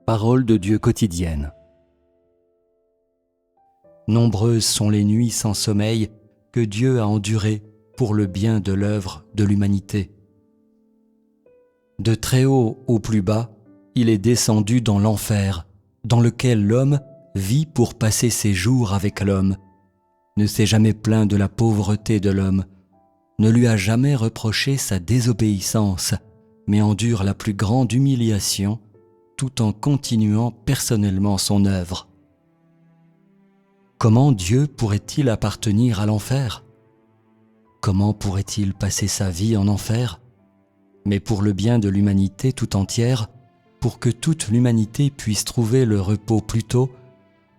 Parole de Dieu quotidienne. Nombreuses sont les nuits sans sommeil que Dieu a endurées pour le bien de l'œuvre de l'humanité. De très haut au plus bas, il est descendu dans l'enfer, dans lequel l'homme vit pour passer ses jours avec l'homme, ne s'est jamais plaint de la pauvreté de l'homme, ne lui a jamais reproché sa désobéissance, mais endure la plus grande humiliation tout en continuant personnellement son œuvre. Comment Dieu pourrait-il appartenir à l'enfer ? Comment pourrait-il passer sa vie en enfer ? Mais pour le bien de l'humanité tout entière, pour que toute l'humanité puisse trouver le repos plus tôt,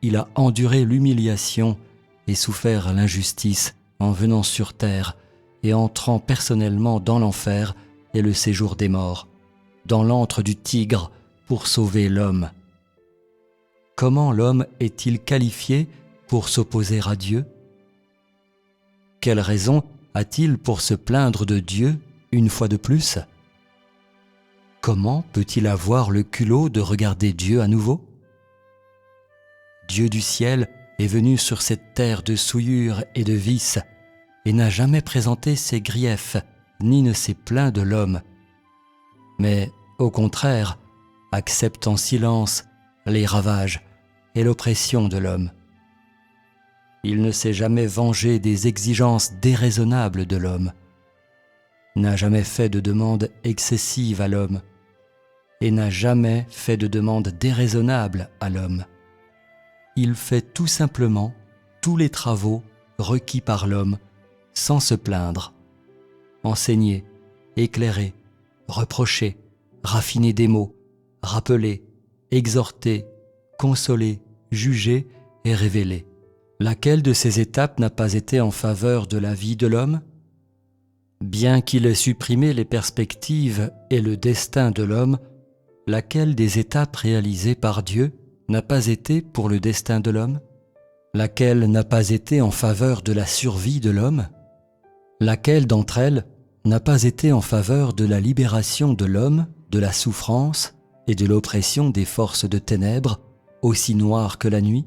il a enduré l'humiliation et souffert l'injustice en venant sur terre et entrant personnellement dans l'enfer et le séjour des morts, dans l'antre du tigre pour sauver l'homme. Comment l'homme est-il qualifié pour s'opposer à Dieu ? Quelle raison a-t-il pour se plaindre de Dieu une fois de plus ? Comment peut-il avoir le culot de regarder Dieu à nouveau ? Dieu du ciel est venu sur cette terre de souillure et de vices et n'a jamais présenté ses griefs ni ne s'est plaint de l'homme, mais au contraire accepte en silence les ravages et l'oppression de l'homme. Il ne s'est jamais vengé des exigences déraisonnables de l'homme, n'a jamais fait de demande excessive à l'homme et n'a jamais fait de demande déraisonnable à l'homme. Il fait tout simplement tous les travaux requis par l'homme sans se plaindre, enseigner, éclairer, reprocher, raffiner des mots, rappeler, exhorter, consoler, juger et révéler. Laquelle de ces étapes n'a pas été en faveur de la vie de l'homme ? Bien qu'il ait supprimé les perspectives et le destin de l'homme, laquelle des étapes réalisées par Dieu n'a pas été pour le destin de l'homme ? Laquelle n'a pas été en faveur de la survie de l'homme ? Laquelle d'entre elles n'a pas été en faveur de la libération de l'homme, de la souffrance et de l'oppression des forces de ténèbres, aussi noires que la nuit ?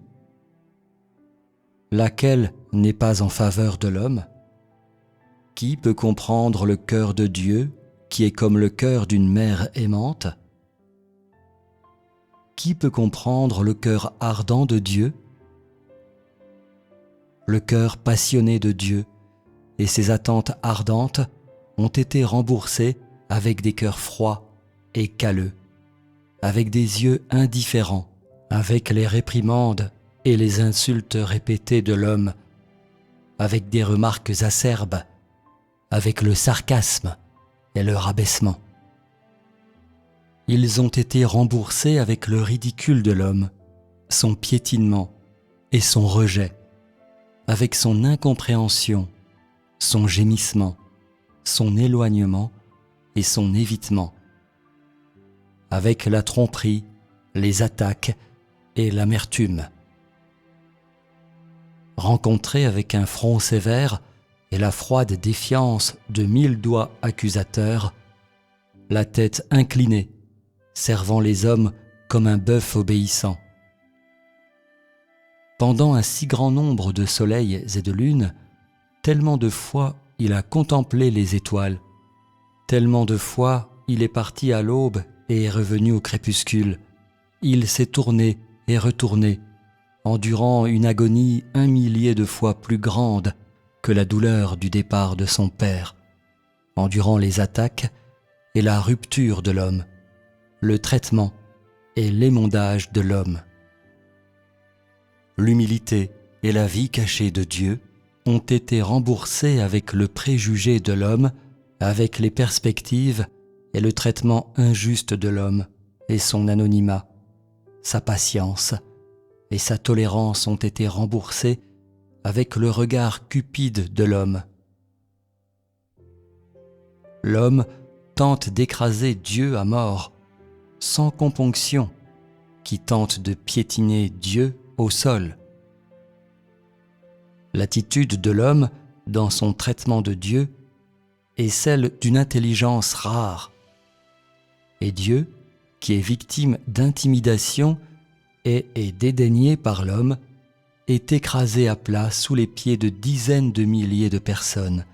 Laquelle n'est pas en faveur de l'homme ? Qui peut comprendre le cœur de Dieu, qui est comme le cœur d'une mère aimante ? Qui peut comprendre le cœur ardent de Dieu ? Le cœur passionné de Dieu et ses attentes ardentes ont été remboursées avec des cœurs froids et calleux, avec des yeux indifférents, avec les réprimandes et les insultes répétées de l'homme, avec des remarques acerbes, avec le sarcasme et le rabaissement. Ils ont été remboursés avec le ridicule de l'homme, son piétinement et son rejet, avec son incompréhension, son gémissement, son éloignement et son évitement, avec la tromperie, les attaques et l'amertume. Rencontrés avec un front sévère et la froide défiance de 1000 doigts accusateurs, la tête inclinée, servant les hommes comme un bœuf obéissant. Pendant un si grand nombre de soleils et de lunes, tellement de fois il a contemplé les étoiles, tellement de fois il est parti à l'aube et est revenu au crépuscule, il s'est tourné et retourné, endurant une agonie 1 millier de fois plus grande que la douleur du départ de son père, endurant les attaques et la rupture de l'homme, le traitement et l'émondage de l'homme. L'humilité et la vie cachée de Dieu ont été remboursées avec le préjugé de l'homme, avec les perspectives et le traitement injuste de l'homme et son anonymat. Sa patience et sa tolérance ont été remboursées avec le regard cupide de l'homme. L'homme tente d'écraser Dieu à mort, sans componction, qui tente de piétiner Dieu au sol. L'attitude de l'homme dans son traitement de Dieu est celle d'une intelligence rare. Et Dieu, qui est victime d'intimidation et est dédaigné par l'homme, est écrasé à plat sous les pieds de dizaines de milliers de personnes,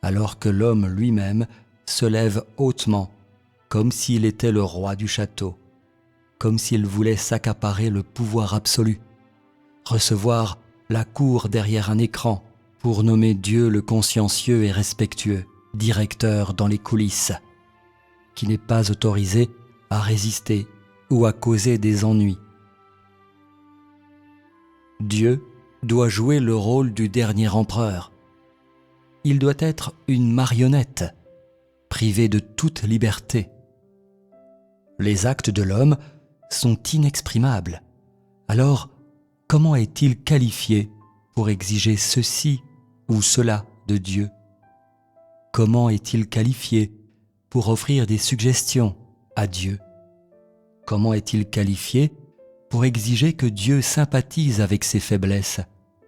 alors que l'homme lui-même se lève hautement, comme s'il était le roi du château, comme s'il voulait s'accaparer le pouvoir absolu, recevoir la cour derrière un écran pour nommer Dieu le consciencieux et respectueux, directeur dans les coulisses, qui n'est pas autorisé à résister ou à causer des ennuis. Dieu doit jouer le rôle du dernier empereur. Il doit être une marionnette, privé de toute liberté. Les actes de l'homme sont inexprimables. Alors, comment est-il qualifié pour exiger ceci ou cela de Dieu? Comment est-il qualifié pour offrir des suggestions à Dieu? Comment est-il qualifié pour exiger que Dieu sympathise avec ses faiblesses?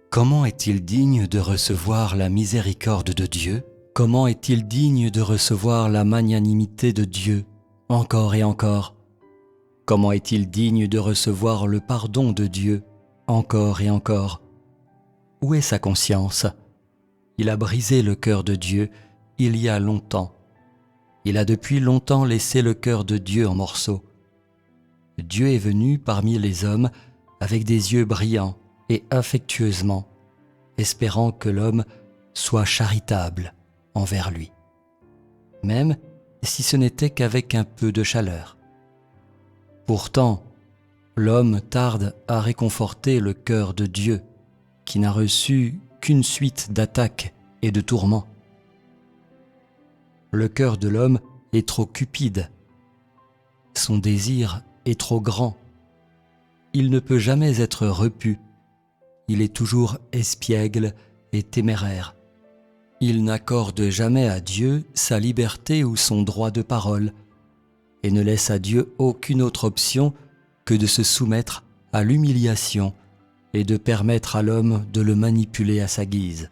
Comment est-il digne de recevoir la miséricorde de Dieu? Comment est-il digne de recevoir la magnanimité de Dieu, encore et encore? Comment est-il digne de recevoir le pardon de Dieu, encore et encore? Où est sa conscience? Il a brisé le cœur de Dieu il y a longtemps. Il a depuis longtemps laissé le cœur de Dieu en morceaux. Dieu est venu parmi les hommes avec des yeux brillants et affectueusement, espérant que l'homme soit charitable envers lui, même si ce n'était qu'avec un peu de chaleur. Pourtant, l'homme tarde à réconforter le cœur de Dieu, qui n'a reçu qu'une suite d'attaques et de tourments. Le cœur de l'homme est trop cupide. Son désir est trop grand. Il ne peut jamais être repu. Il est toujours espiègle et téméraire. Il n'accorde jamais à Dieu sa liberté ou son droit de parole et ne laisse à Dieu aucune autre option que de se soumettre à l'humiliation et de permettre à l'homme de le manipuler à sa guise.